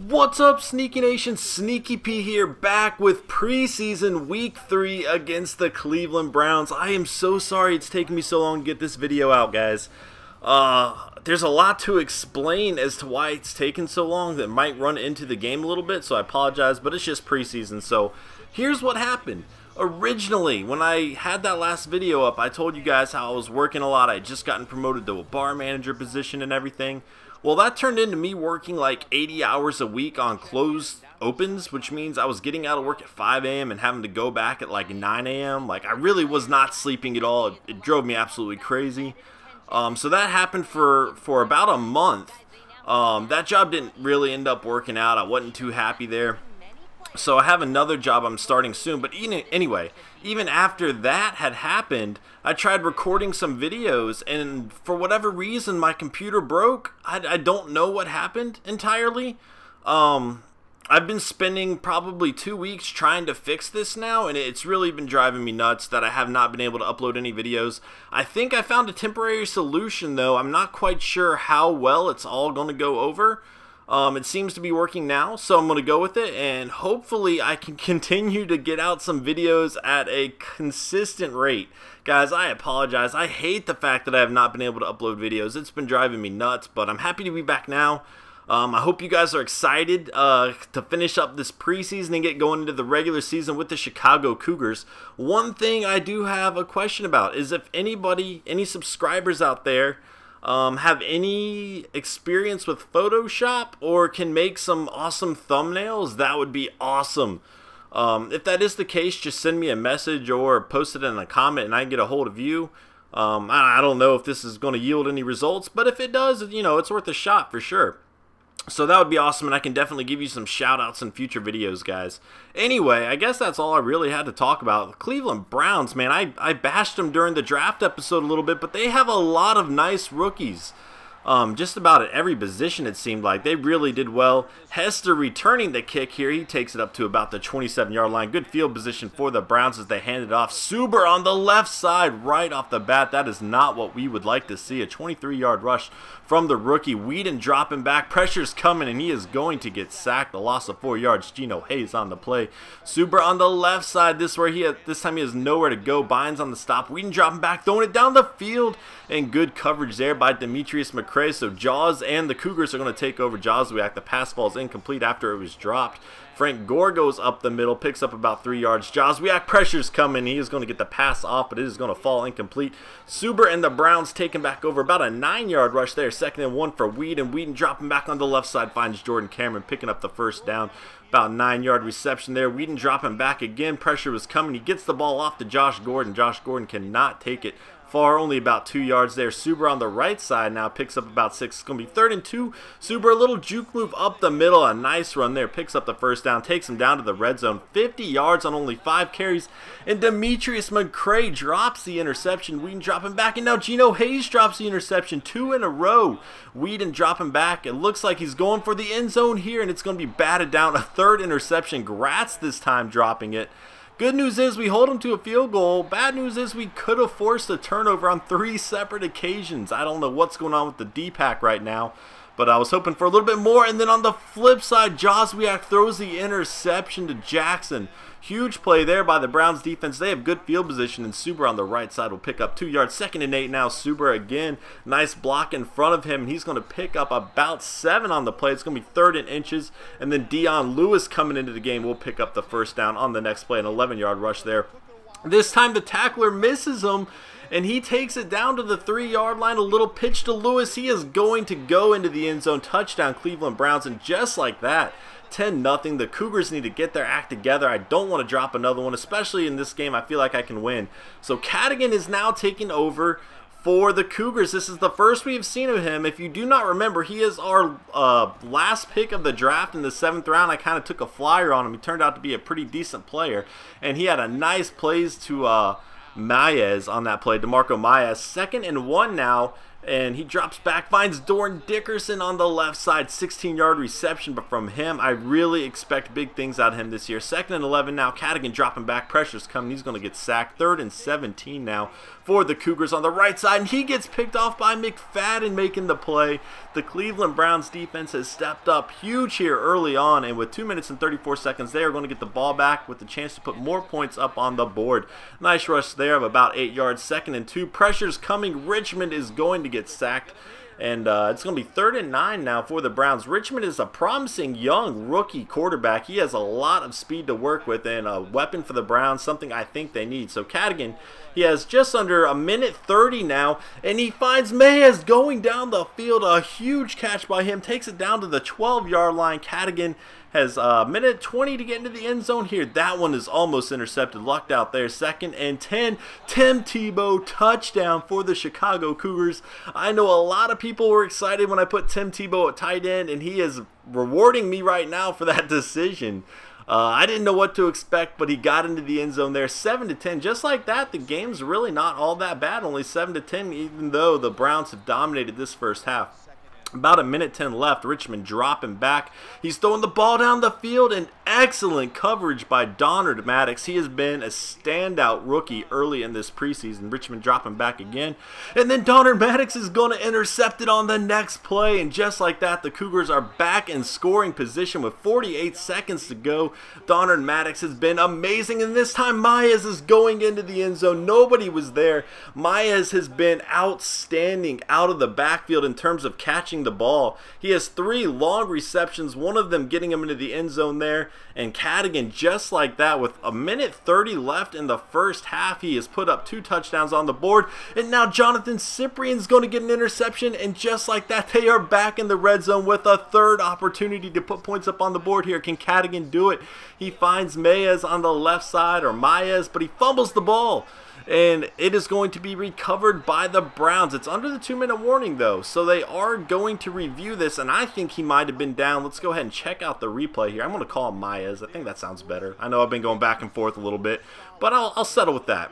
What's up, Sneaky Nation? Sneaky P here, back with preseason week 3 against the Cleveland Browns. I am so sorry it's taken me so long to get this video out, guys. There's a lot to explain as to why it's taken so long that might run into the game a little bit, so I apologize, but it's just preseason. So here's what happened. Originally, when I had that last video up, I told you guys how I was working a lot. I had just gotten promoted to a bar manager position and everything. Well, that turned into me working like 80 hours a week on closed opens, which means I was getting out of work at 5 a.m. and having to go back at like 9 a.m. Like, I really was not sleeping at all. It drove me absolutely crazy. So that happened for about a month. That job didn't really end up working out. I wasn't too happy there. So I have another job I'm starting soon, but anyway, even after that had happened, I tried recording some videos, and for whatever reason, my computer broke. I don't know what happened entirely. I've been spending probably 2 weeks trying to fix this now, and it's really been driving me nuts that I have not been able to upload any videos. I think I found a temporary solution, though. I'm not quite sure how well it's all going to go over. It seems to be working now, so I'm going to go with it, and hopefully I can continue to get out some videos at a consistent rate. Guys, I apologize. I hate the fact that I have not been able to upload videos. It's been driving me nuts, but I'm happy to be back now. I hope you guys are excited to finish up this preseason and get going into the regular season with the Chicago Cougars. One thing I do have a question about is if any subscribers out there have any experience with Photoshop or can make some awesome thumbnails, that would be awesome. If that is the case, just send me a message or post it in a comment and I can get a hold of you. I don't know if this is going to yield any results, but if it does, you know, it's worth a shot for sure. So that would be awesome, and I can definitely give you some shout-outs in future videos, guys. Anyway, I guess that's all I really had to talk about. The Cleveland Browns, man, I bashed them during the draft episode a little bit, but they have a lot of nice rookies. Just about at every position, it seemed like. They really did well. Hester returning the kick here. He takes it up to about the 27-yard line. Good field position for the Browns as they hand it off. Suber on the left side right off the bat. That is not what we would like to see. A 23-yard rush from the rookie. Whedon dropping back. Pressure's coming, and he is going to get sacked. A loss of 4 yards. Geno Hayes on the play. Suber on the left side. This time he has nowhere to go. Bynes on the stop. Whedon dropping back, throwing it down the field. And good coverage there by Demetrius McCray. So Jaws and the Cougars are going to take over Joswiak. The pass ball is incomplete after it was dropped. Frank Gore goes up the middle, picks up about 3 yards. Joswiak, pressure's coming. He is going to get the pass off, but it is going to fall incomplete. Suber and the Browns taking back over. About a 9-yard rush there. 2nd and 1 for Whedon. Whedon dropping back on the left side, finds Jordan Cameron, picking up the first down. About 9-yard reception there. Whedon dropping back again. Pressure was coming. He gets the ball off to Josh Gordon. Josh Gordon cannot take it far, only about 2 yards there. Suber on the right side now picks up about 6. It's going to be 3rd and 2. Suber, a little juke move up the middle. A nice run there. Picks up the first down. Takes him down to the red zone. 50 yards on only 5 carries. And Demetrius McCray drops the interception. Whedon dropping back. And now Geno Hayes drops the interception. 2 in a row. Whedon dropping back. It looks like he's going for the end zone here. And it's going to be batted down. A 3rd interception. Gratz this time dropping it. Good news is we hold them to a field goal. Bad news is we could have forced a turnover on 3 separate occasions. I don't know what's going on with the D-Pack right now, but I was hoping for a little bit more. And then on the flip side, Joswiak throws the interception to Jackson. Huge play there by the Browns defense. They have good field position, and Suber on the right side will pick up 2 yards. 2nd and 8 now. Suber again. Nice block in front of him, and he's going to pick up about 7 on the play. It's going to be 3rd and inches, and then Dion Lewis coming into the game will pick up the first down on the next play. An 11-yard rush there. This time the tackler misses him, and he takes it down to the 3-yard line. A little pitch to Lewis. He is going to go into the end zone. Touchdown Cleveland Browns, and just like that, 10-0. The Cougars need to get their act together. I don't want to drop another one, especially in this game. I feel like I can win. So Cadigan is now taking over for the Cougars. This is the first we have seen of him. If you do not remember, he is our last pick of the draft in the 7th round. I kind of took a flyer on him. He turned out to be a pretty decent player, and he had a nice plays to Maez on that play, DeMarco Maez. 2nd and 1 now. And he drops back, finds Dorn Dickerson on the left side, 16-yard reception. But from him, I really expect big things out of him this year. 2nd and 11 now. Cadigan dropping back. Pressure's coming. He's going to get sacked. 3rd and 17 now for the Cougars on the right side. And he gets picked off by McFadden making the play. The Cleveland Browns defense has stepped up huge here early on. And with 2 minutes and 34 seconds, they are going to get the ball back with the chance to put more points up on the board. Nice rush there of about 8 yards. 2nd and 2. Pressure's coming. Richmond is going to get sacked. And it's going to be 3rd and 9 now for the Browns. Richmond is a promising young rookie quarterback. He has a lot of speed to work with and a weapon for the Browns, something I think they need. So Cadigan, he has just under 1:30 now, and he finds Mayes going down the field. A huge catch by him, takes it down to the 12-yard line. Cadigan has 1:20 to get into the end zone here. That one is almost intercepted. Lucked out there. 2nd and 10. Tim Tebow touchdown for the Chicago Cougars. I know a lot of people were excited when I put Tim Tebow at tight end, and he is rewarding me right now for that decision. I didn't know what to expect, but he got into the end zone there. 7-10. Just like that, the game's really not all that bad. Only 7-10, even though the Browns have dominated this first half. About 1:10 left. Richmond dropping back. He's throwing the ball down the field, and excellent coverage by Donald Maddox. He has been a standout rookie early in this preseason. Richmond dropping back again. And then Donald Maddox is going to intercept it on the next play. And just like that, the Cougars are back in scoring position with 48 seconds to go. Donald Maddox has been amazing. And this time, Mayes is going into the end zone. Nobody was there. Mayes has been outstanding out of the backfield in terms of catching the ball. He has 3 long receptions, one of them getting him into the end zone there. And Cadigan, just like that, with 1:30 left in the first half, he has put up 2 touchdowns on the board. And now Jonathan Cyprian's going to get an interception, and just like that, they are back in the red zone with a 3rd opportunity to put points up on the board here. Can Cadigan do it? He finds Mayes on the left side, or Mayes, but he fumbles the ball. And it is going to be recovered by the Browns. It's under the 2-minute warning, though, so they are going to review this, and I think he might have been down. Let's go ahead and check out the replay here. I'm going to call him Mayes. I think that sounds better. I know I've been going back and forth a little bit, but I'll settle with that.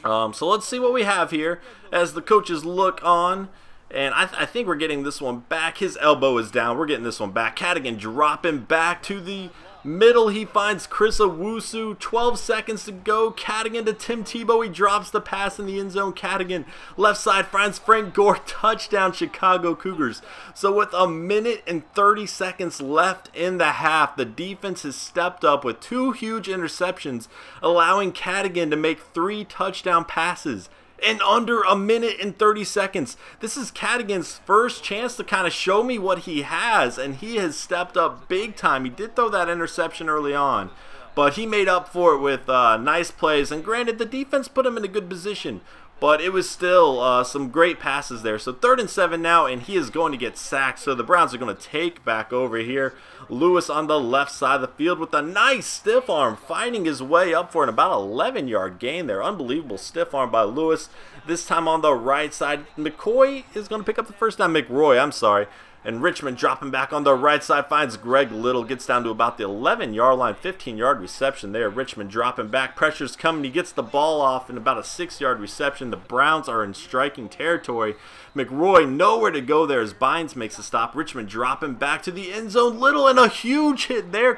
So let's see what we have here as the coaches look on. And I think we're getting this one back. His elbow is down. We're getting this one back. Cadigan dropping back to the middle. He finds Chris Owusu. 12 seconds to go. Cadigan to Tim Tebow. He drops the pass in the end zone. Cadigan left side finds Frank Gore. Touchdown, Chicago Cougars. So with 1:30 left in the half, the defense has stepped up with 2 huge interceptions, allowing Cadigan to make 3 touchdown passes in under 1:30. This is Cadigan's first chance to kind of show me what he has, and he has stepped up big time. He did throw that interception early on, but he made up for it with nice plays. And granted, the defense put him in a good position, but it was still some great passes there. So 3rd and 7 now, and he is going to get sacked. So the Browns are going to take back over here. Lewis on the left side of the field with a nice stiff arm, fighting his way up for an about 11-yard gain there. Unbelievable stiff arm by Lewis. This time on the right side, McCoy is going to pick up the first down. McRoy, I'm sorry. And Richmond dropping back on the right side finds Greg Little. Gets down to about the 11-yard line. 15-yard reception there. Richmond dropping back. Pressure's coming. He gets the ball off in about a 6-yard reception. The Browns are in striking territory. McRoy nowhere to go there as Bynes makes a stop. Richmond dropping back to the end zone. Little, and a huge hit there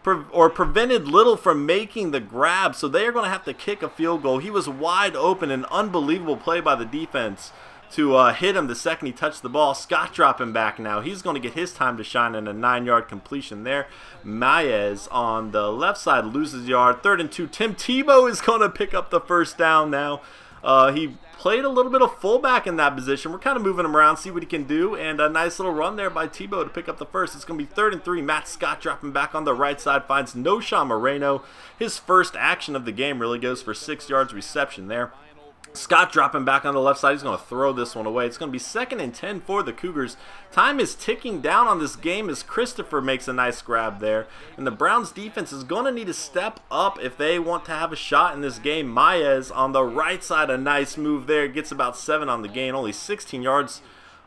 prevented Little from making the grab. So they are going to have to kick a field goal. He was wide open. An unbelievable play by the defense to hit him the second he touched the ball. Scott dropping back now. He's going to get his time to shine in a 9-yard completion there. Mayes on the left side loses yard. 3rd and 2. Tim Tebow is going to pick up the first down now. He played a little bit of fullback in that position. We're kind of moving him around, see what he can do. And a nice little run there by Tebow to pick up the first. It's going to be 3rd and 3. Matt Scott dropping back on the right side. Finds Noshawn Moreno. His first action of the game really goes for 6 yards reception there. Scott dropping back on the left side. He's going to throw this one away. It's going to be 2nd and 10 for the Cougars. Time is ticking down on this game as Christopher makes a nice grab there. And the Browns defense is going to need to step up if they want to have a shot in this game. Mayes on the right side, a nice move there. Gets about 7 on the gain. Only 16 yards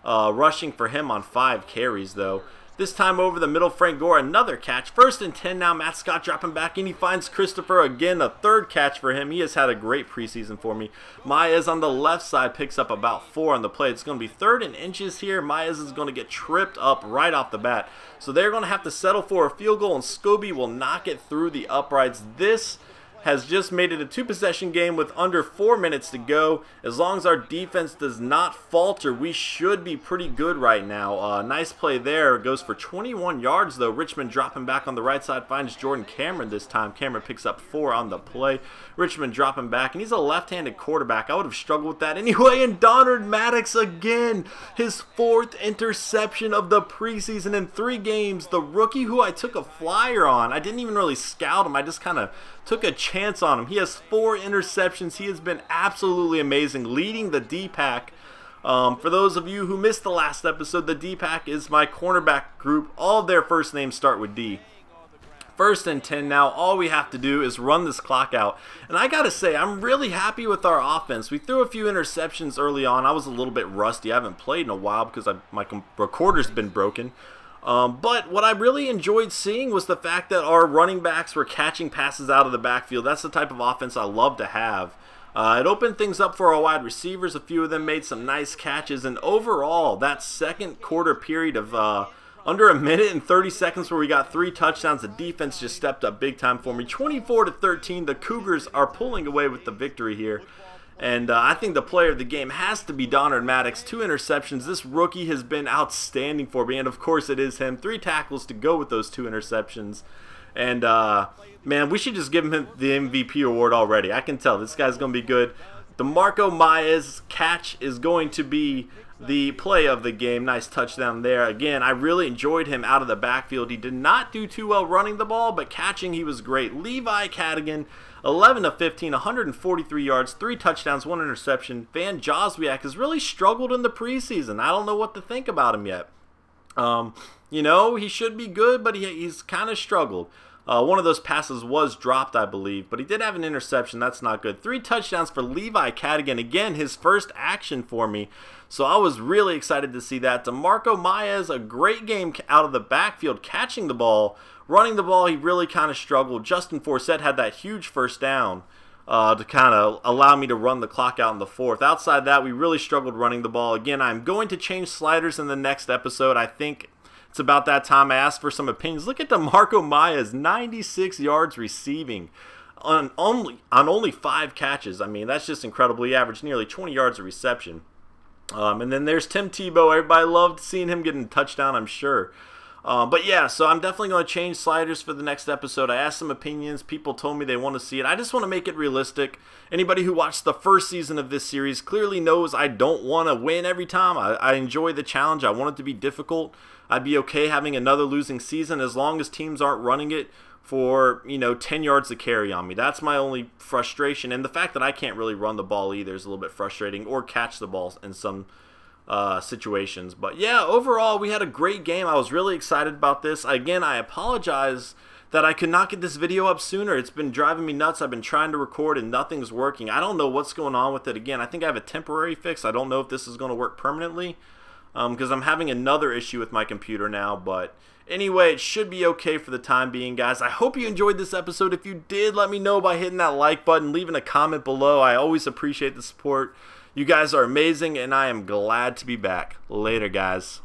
rushing for him on 5 carries though. This time over the middle, Frank Gore, another catch. 1st and 10 now, Matt Scott dropping back in. He finds Christopher again, a 3rd catch for him. He has had a great preseason for me. Maez on the left side picks up about 4 on the play. It's going to be 3rd and inches here. Maez is going to get tripped up right off the bat. So they're going to have to settle for a field goal, and Scobie will knock it through the uprights. This has just made it a 2-possession game with under 4 minutes to go. As long as our defense does not falter, we should be pretty good right now. Nice play there. Goes for 21 yards, though. Richmond dropping back on the right side. Finds Jordan Cameron this time. Cameron picks up 4 on the play. Richmond dropping back, and he's a left-handed quarterback. I would have struggled with that anyway. And Donald Maddox again. His 4th interception of the preseason in 3 games. The rookie who I took a flyer on. I didn't even really scout him. I just kind of took a chance on him. He has 4 interceptions. He has been absolutely amazing, leading the D-Pack. For those of you who missed the last episode, the D-Pack is my cornerback group. All of their first names start with D. 1st and 10 now. All we have to do is run this clock out. And I gotta say, I'm really happy with our offense. We threw a few interceptions early on. I was a little bit rusty. I haven't played in a while because my recorder's been broken. But what I really enjoyed seeing was the fact that our running backs were catching passes out of the backfield. That's the type of offense I love to have. It opened things up for our wide receivers. A few of them made some nice catches. And overall, that 2nd quarter period of under 1 minute and 30 seconds where we got 3 touchdowns, the defense just stepped up big time for me. 24-13, the Cougars are pulling away with the victory here. And I think the player of the game has to be Donald Maddox. 2 interceptions. This rookie has been outstanding for me, and of course it is him. 3 tackles to go with those 2 interceptions. And, man, we should just give him the MVP award already. I can tell this guy's going to be good. DeMarco Maez catch is going to be the play of the game. Nice touchdown there. Again, I really enjoyed him out of the backfield. He did not do too well running the ball, but catching he was great. Levi Cadigan, 11 of 15, 143 yards, 3 touchdowns, 1 interception. Van Joswiak has really struggled in the preseason. I don't know what to think about him yet. You know, he should be good, but he's kind of struggled. One of those passes was dropped, I believe, but he did have an interception. That's not good. 3 touchdowns for Levi Cadigan. Again, his first action for me. So I was really excited to see that. DeMarco Maez, a great game out of the backfield, catching the ball. Running the ball, he really kind of struggled. Justin Forsett had that huge first down to kind of allow me to run the clock out in the 4th. Outside that, we really struggled running the ball. Again, I'm going to change sliders in the next episode. I think it's about that time. I asked for some opinions. Look at DeMarco Maez, 96 yards receiving on only 5 catches. I mean, that's just incredible. He averaged nearly 20 yards of reception. And then there's Tim Tebow. Everybody loved seeing him getting a touchdown, I'm sure. But yeah, so I'm definitely going to change sliders for the next episode. I asked some opinions. People told me they want to see it. I just want to make it realistic. Anybody who watched the first season of this series clearly knows I don't want to win every time. I enjoy the challenge. I want it to be difficult. I'd be okay having another losing season as long as teams aren't running it for, 10 yards to carry on me. That's my only frustration. And the fact that I can't really run the ball either is a little bit frustrating, or catch the ball in some situations. But yeah, overall we had a great game. I was really excited about this. Again, I apologize that I could not get this video up sooner. It's been driving me nuts. I've been trying to record and nothing's working. I don't know what's going on with it. Again, I think I have a temporary fix. I don't know if this is going to work permanently because I'm having another issue with my computer now. But anyway, it should be okay for the time being, guys. I hope you enjoyed this episode. If you did, let me know by hitting that like button, leaving a comment below. I always appreciate the support. You guys are amazing, and I am glad to be back. Later, guys.